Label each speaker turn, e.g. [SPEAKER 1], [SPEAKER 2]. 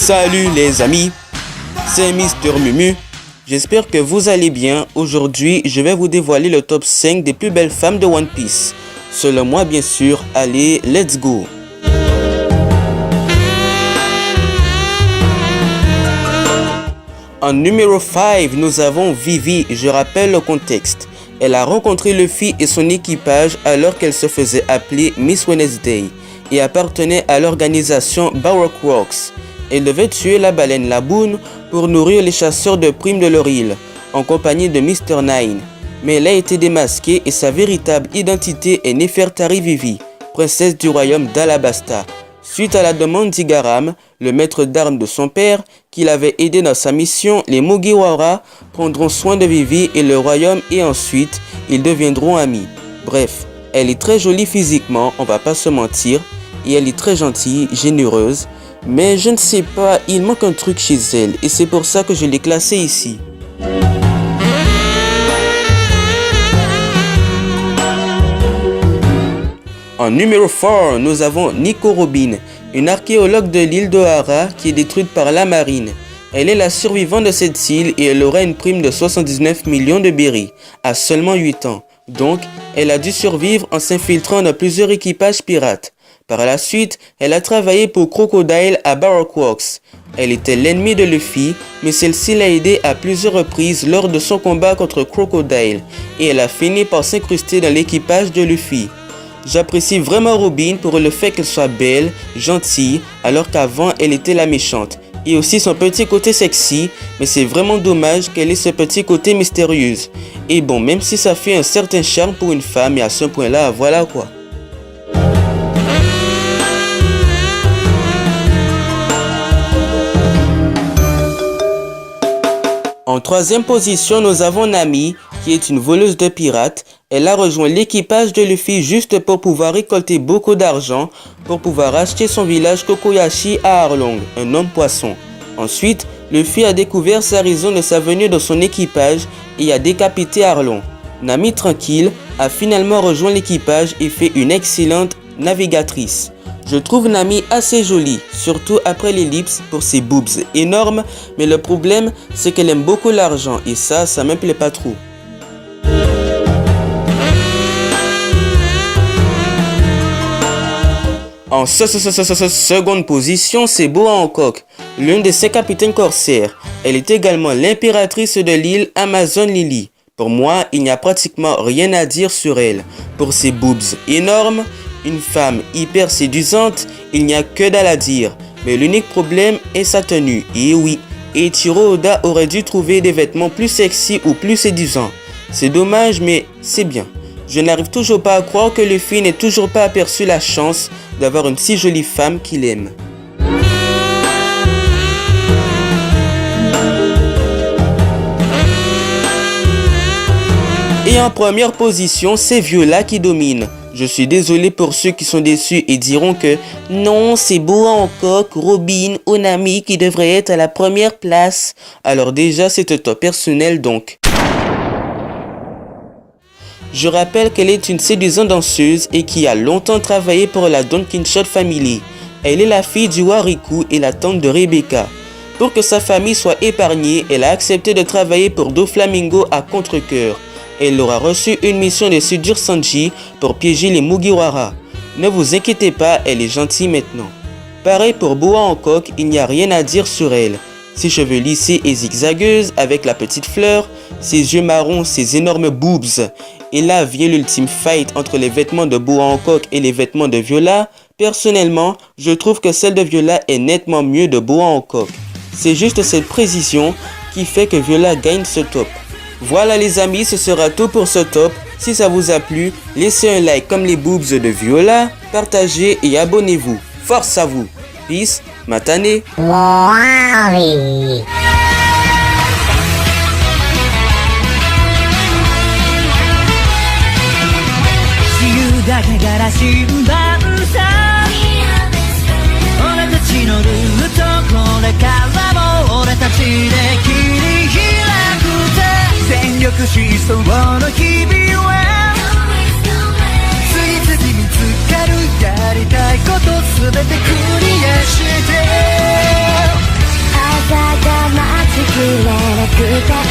[SPEAKER 1] Salut les amis, c'est Mister Mumu. J'espère que vous allez bien. Aujourd'hui, je vais vous dévoiler le top 5 des plus belles femmes de One Piece. Selon moi, bien sûr. Allez, let's go. En numéro 5, nous avons Vivi. Je rappelle le contexte. Elle a rencontré Luffy et son équipage alors qu'elle se faisait appeler Miss Wednesday et appartenait à l'organisation Baroque Works. Elle devait tuer la baleine Laboon pour nourrir les chasseurs de primes de leur île, en compagnie de Mr. Nine. Mais elle a été démasquée et sa véritable identité est Nefertari Vivi, princesse du royaume d'Alabasta. Suite à la demande d'Igaram, le maître d'armes de son père, qui l'avait aidé dans sa mission, les Mugiwara prendront soin de Vivi et le royaume et ensuite, ils deviendront amis. Bref, elle est très jolie physiquement, on va pas se mentir, et elle est très gentille, généreuse, mais je ne sais pas, il manque un truc chez elle et c'est pour ça que je l'ai classée ici. En numéro 4, nous avons Nico Robin, une archéologue de l'île d'Ohara qui est détruite par la marine. Elle est la survivante de cette île et elle aura une prime de 79 millions de berries à seulement 8 ans. Donc, elle a dû survivre en s'infiltrant dans plusieurs équipages pirates. Par la suite, elle a travaillé pour Crocodile à Baroque Works. Elle était l'ennemie de Luffy, mais celle-ci l'a aidé à plusieurs reprises lors de son combat contre Crocodile et elle a fini par s'incruster dans l'équipage de Luffy. J'apprécie vraiment Robin pour le fait qu'elle soit belle, gentille, alors qu'avant elle était la méchante. Et aussi son petit côté sexy, mais c'est vraiment dommage qu'elle ait ce petit côté mystérieuse. Et bon, même si ça fait un certain charme pour une femme, et à ce point-là, voilà quoi. En troisième position, nous avons Nami, qui est une voleuse de pirates. Elle a rejoint l'équipage de Luffy juste pour pouvoir récolter beaucoup d'argent pour pouvoir acheter son village Kokoyashi à Arlong, un homme poisson. Ensuite, Luffy a découvert sa raison de sa venue dans son équipage et a décapité Arlong. Nami, tranquille, a finalement rejoint l'équipage et fait une excellente navigatrice. Je trouve Nami assez jolie, surtout après l'ellipse pour ses boobs énormes, mais le problème c'est qu'elle aime beaucoup l'argent et ça me plaît pas trop. En seconde position, c'est Boa Hancock, l'une de ses capitaines corsaires. Elle est également l'impératrice de l'île Amazon Lily. Pour moi, il n'y a pratiquement rien à dire sur elle. Pour ses boobs énormes, une femme hyper séduisante, il n'y a que dalle à dire. Mais l'unique problème est sa tenue. Et oui, Eiichiro Oda aurait dû trouver des vêtements plus sexy ou plus séduisants. C'est dommage, mais c'est bien. Je n'arrive toujours pas à croire que Luffy n'ait toujours pas aperçu la chance d'avoir une si jolie femme qu'il aime. Et en première position, c'est Viola qui domine. Je suis désolé pour ceux qui sont déçus et diront que non, c'est Boa Hancock, Robin, Nami qui devraient être à la première place. Alors déjà, c'est un top personnel donc. Je rappelle qu'elle est une séduisante danseuse et qui a longtemps travaillé pour la Don Quichotte Family. Elle est la fille du Wariku et la tante de Rebecca. Pour que sa famille soit épargnée, elle a accepté de travailler pour Doflamingo à contre-cœur. Elle aura reçu une mission de séduire Sanji pour piéger les Mugiwara. Ne vous inquiétez pas, elle est gentille maintenant. Pareil pour Boa Hancock, il n'y a rien à dire sur elle. Ses cheveux lissés et zigzagueuses avec la petite fleur, ses yeux marrons, ses énormes boobs. Et là vient l'ultime fight entre les vêtements de Boa Hancock et les vêtements de Viola. Personnellement, je trouve que celle de Viola est nettement mieux de Boa Hancock. C'est juste cette précision qui fait que Viola gagne ce top. Voilà les amis, ce sera tout pour ce top. Si ça vous a plu, laissez un like comme les boobs de Viola, partagez et abonnez-vous. Force à vous. Peace, matane.
[SPEAKER 2] que ta